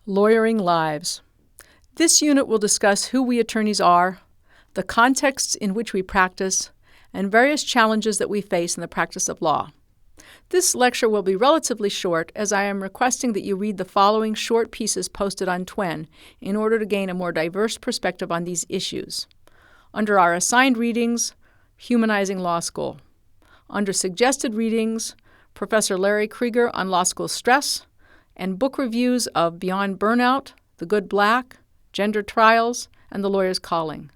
Lawyering Lives. This unit will discuss who we attorneys are, the contexts in which we practice, and various challenges that we face in the practice of law. This lecture will be relatively short, as I am requesting that you read the following short pieces posted on TWEN in order to gain a more diverse perspective on these issues. Under our assigned readings, Humanizing Law School. Under suggested readings, Professor Larry Krieger on law school stress, and book reviews of Beyond Burnout, The Good Black, Gender Trials, and The Lawyer's Calling.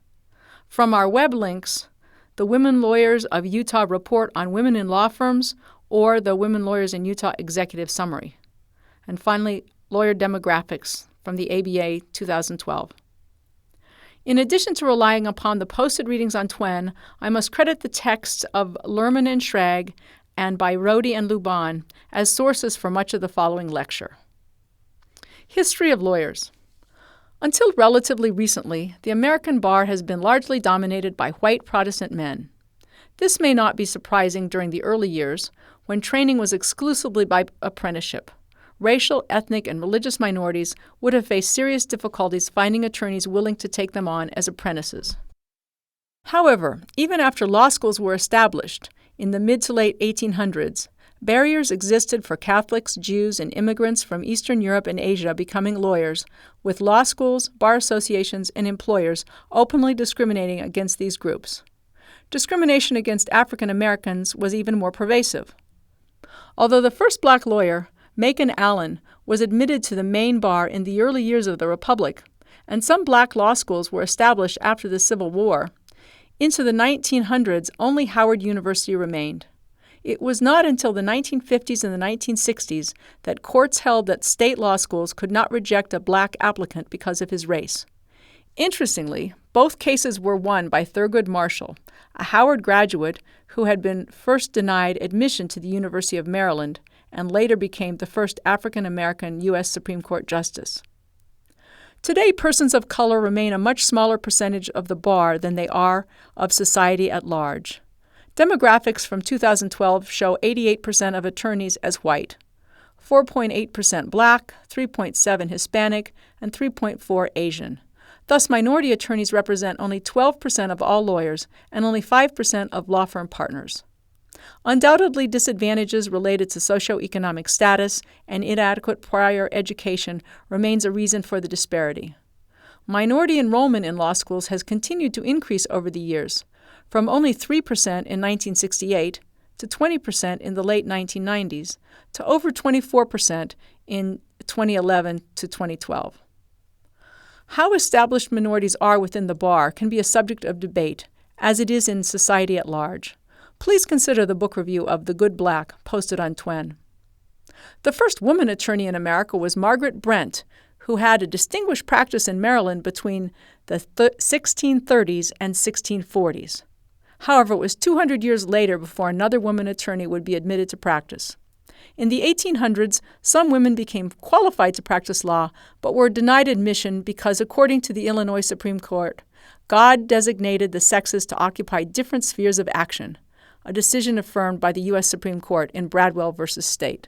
From our web links, the Women Lawyers of Utah Report on Women in Law Firms, or the Women Lawyers in Utah Executive Summary. And finally, Lawyer Demographics from the ABA 2012. In addition to relying upon the posted readings on TWEN, I must credit the texts of Lerman and Schrag and by Rody and Luban as sources for much of the following lecture. History of lawyers. Until relatively recently, the American bar has been largely dominated by white Protestant men. This may not be surprising during the early years, when training was exclusively by apprenticeship. Racial, ethnic, and religious minorities would have faced serious difficulties finding attorneys willing to take them on as apprentices. However, even after law schools were established, in the mid to late 1800s, barriers existed for Catholics, Jews, and immigrants from Eastern Europe and Asia becoming lawyers, with law schools, bar associations, and employers openly discriminating against these groups. Discrimination against African Americans was even more pervasive. Although the first black lawyer, Macon Allen, was admitted to the Maine bar in the early years of the Republic, and some black law schools were established after the Civil War, into the 1900s, only Howard University remained. It was not until the 1950s and the 1960s that courts held that state law schools could not reject a black applicant because of his race. Interestingly, both cases were won by Thurgood Marshall, a Howard graduate who had been first denied admission to the University of Maryland and later became the first African-American U.S. Supreme Court justice. Today, persons of color remain a much smaller percentage of the bar than they are of society at large. Demographics from 2012 show 88% of attorneys as white, 4.8% black, 3.7% Hispanic, and 3.4% Asian. Thus, minority attorneys represent only 12% of all lawyers and only 5% of law firm partners. Undoubtedly, disadvantages related to socioeconomic status and inadequate prior education remains a reason for the disparity. Minority enrollment in law schools has continued to increase over the years, from only 3% in 1968 to 20% in the late 1990s to over 24% in 2011 to 2012. How established minorities are within the bar can be a subject of debate, as it is in society at large. Please consider the book review of The Good Black posted on TWEN. The first woman attorney in America was Margaret Brent, who had a distinguished practice in Maryland between the 1630s and 1640s. However, it was 200 years later before another woman attorney would be admitted to practice. In the 1800s, some women became qualified to practice law, but were denied admission because, according to the Illinois Supreme Court, God designated the sexes to occupy different spheres of action, a decision affirmed by the U.S. Supreme Court in Bradwell v. State.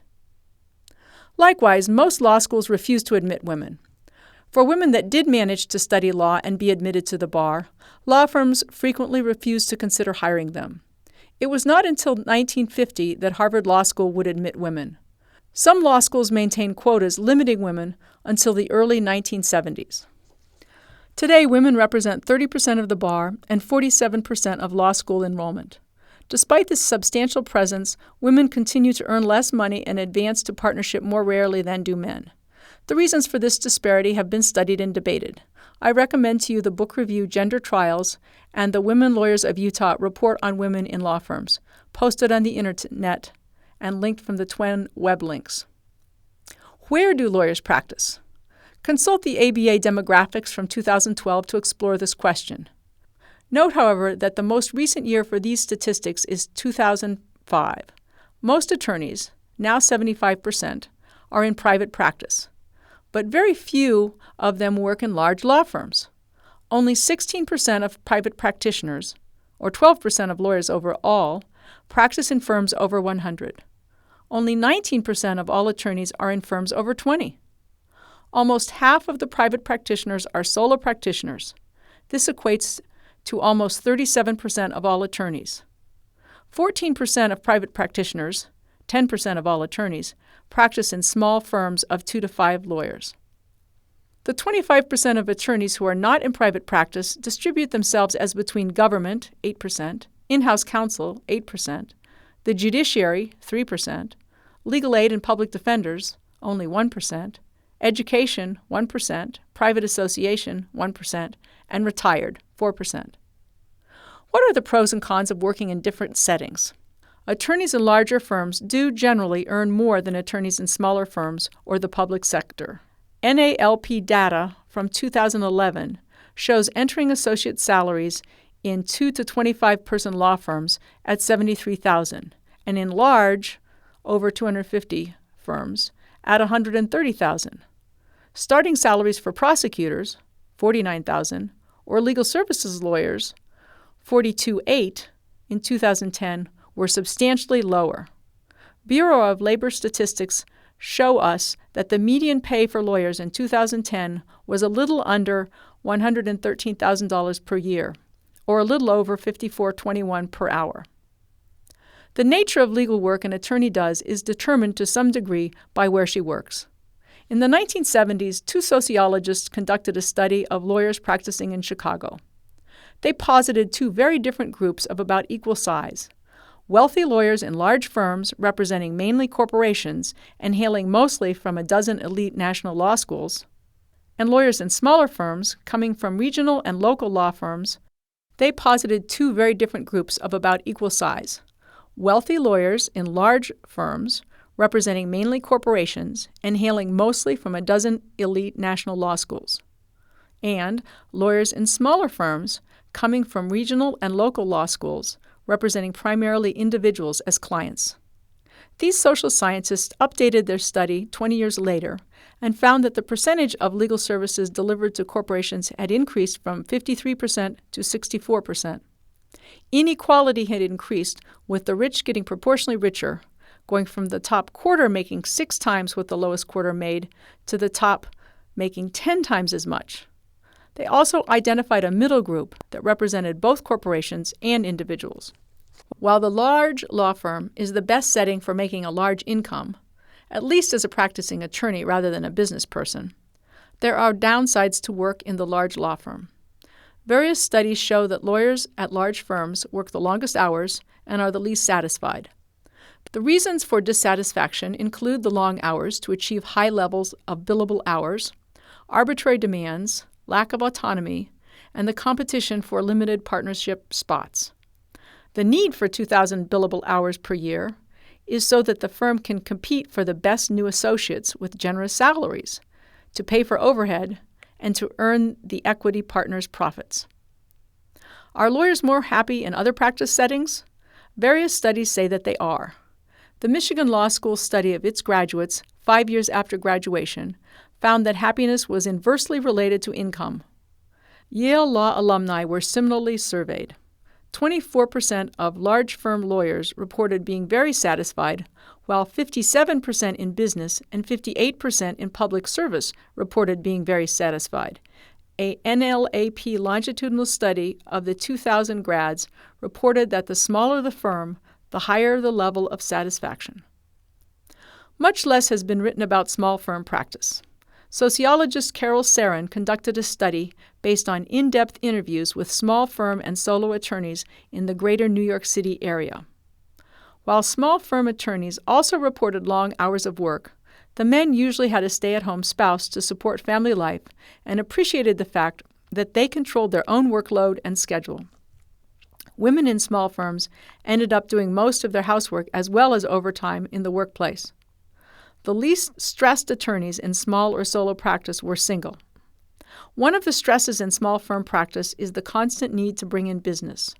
Likewise, most law schools refused to admit women. For women that did manage to study law and be admitted to the bar, law firms frequently refused to consider hiring them. It was not until 1950 that Harvard Law School would admit women. Some law schools maintained quotas limiting women until the early 1970s. Today, women represent 30% of the bar and 47% of law school enrollment. Despite this substantial presence, women continue to earn less money and advance to partnership more rarely than do men. The reasons for this disparity have been studied and debated. I recommend to you the book review Gender Trials and the Women Lawyers of Utah Report on Women in Law Firms, posted on the internet and linked from the TWEN web links. Where do lawyers practice? Consult the ABA demographics from 2012 to explore this question. Note, however, that the most recent year for these statistics is 2005. Most attorneys, now 75%, are in private practice, but very few of them work in large law firms. Only 16% of private practitioners, or 12% of lawyers overall, practice in firms over 100. Only 19% of all attorneys are in firms over 20. Almost half of the private practitioners are solo practitioners. This equates to almost 37% of all attorneys. 14% of private practitioners, 10% of all attorneys, practice in small firms of 2 to 5 lawyers. The 25% of attorneys who are not in private practice distribute themselves as between government, 8%, in-house counsel, 8%, the judiciary, 3%, legal aid and public defenders, only 1%, education, 1%, private association, 1%, and retired, 4%. What are the pros and cons of working in different settings? Attorneys in larger firms do generally earn more than attorneys in smaller firms or the public sector. NALP data from 2011 shows entering associate salaries in 2 to 25-person law firms at $73,000 and in large, over 250 firms, at $130,000. Starting salaries for prosecutors, $49,000, or legal services lawyers, $42,800 in 2010, were substantially lower. Bureau of Labor Statistics show us that the median pay for lawyers in 2010 was a little under $113,000 per year, or a little over $54.21 per hour. The nature of legal work an attorney does is determined to some degree by where she works. In the 1970s, 2 sociologists conducted a study of lawyers practicing in Chicago. They posited 2 very different groups of about equal size: wealthy lawyers in large firms representing mainly corporations and hailing mostly from a dozen elite national law schools, and lawyers in smaller firms coming from regional and local law firms. They posited 2 very different groups of about equal size: wealthy lawyers in large firms representing mainly corporations and hailing mostly from a dozen elite national law schools, and lawyers in smaller firms coming from regional and local law schools representing primarily individuals as clients. These social scientists updated their study 20 years later and found that the percentage of legal services delivered to corporations had increased from 53% to 64%. Inequality had increased, with the rich getting proportionally richer, going from the top quarter making 6 times what the lowest quarter made to the top making 10 times as much. They also identified a middle group that represented both corporations and individuals. While the large law firm is the best setting for making a large income, at least as a practicing attorney rather than a business person, there are downsides to work in the large law firm. Various studies show that lawyers at large firms work the longest hours and are the least satisfied. The reasons for dissatisfaction include the long hours to achieve high levels of billable hours, arbitrary demands, lack of autonomy, and the competition for limited partnership spots. The need for 2,000 billable hours per year is so that the firm can compete for the best new associates with generous salaries, to pay for overhead, and to earn the equity partners' profits. Are lawyers more happy in other practice settings? Various studies say that they are. The Michigan Law School study of its graduates 5 years after graduation found that happiness was inversely related to income. Yale Law alumni were similarly surveyed. 24% of large firm lawyers reported being very satisfied, while 57% in business and 58% in public service reported being very satisfied. A NLAP longitudinal study of the 2,000 grads reported that the smaller the firm, the higher the level of satisfaction. Much less has been written about small firm practice. Sociologist Carol Sarin conducted a study based on in-depth interviews with small firm and solo attorneys in the greater New York City area. While small firm attorneys also reported long hours of work, the men usually had a stay-at-home spouse to support family life and appreciated the fact that they controlled their own workload and schedule. Women in small firms ended up doing most of their housework as well as overtime in the workplace. The least stressed attorneys in small or solo practice were single. One of the stresses in small firm practice is the constant need to bring in business.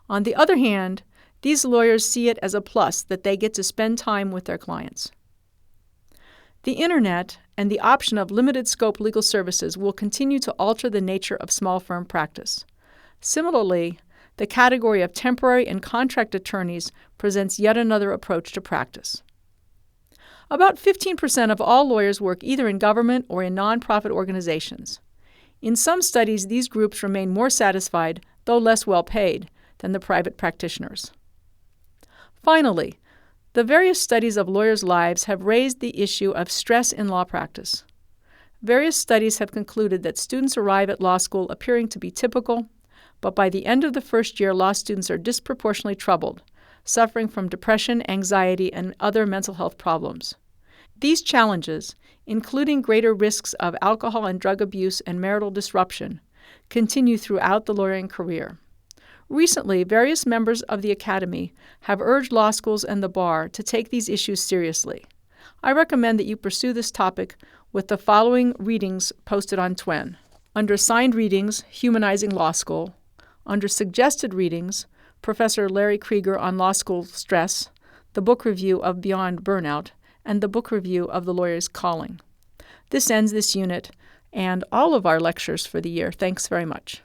On the other hand, these lawyers see it as a plus that they get to spend time with their clients. The Internet and the option of limited scope legal services will continue to alter the nature of small firm practice. Similarly, the category of temporary and contract attorneys presents yet another approach to practice. About 15% of all lawyers work either in government or in nonprofit organizations. In some studies, these groups remain more satisfied, though less well paid, than the private practitioners. Finally, the various studies of lawyers' lives have raised the issue of stress in law practice. Various studies have concluded that students arrive at law school appearing to be typical, but by the end of the first year, law students are disproportionately troubled, suffering from depression, anxiety, and other mental health problems. These challenges, including greater risks of alcohol and drug abuse and marital disruption, continue throughout the lawyering career. Recently, various members of the Academy have urged law schools and the bar to take these issues seriously. I recommend that you pursue this topic with the following readings posted on TWEN. Under Assigned Readings, Humanizing Law School. Under Suggested Readings, Professor Larry Krieger on Law School Stress, the book review of Beyond Burnout, and the book review of The Lawyer's Calling. This ends this unit and all of our lectures for the year. Thanks very much.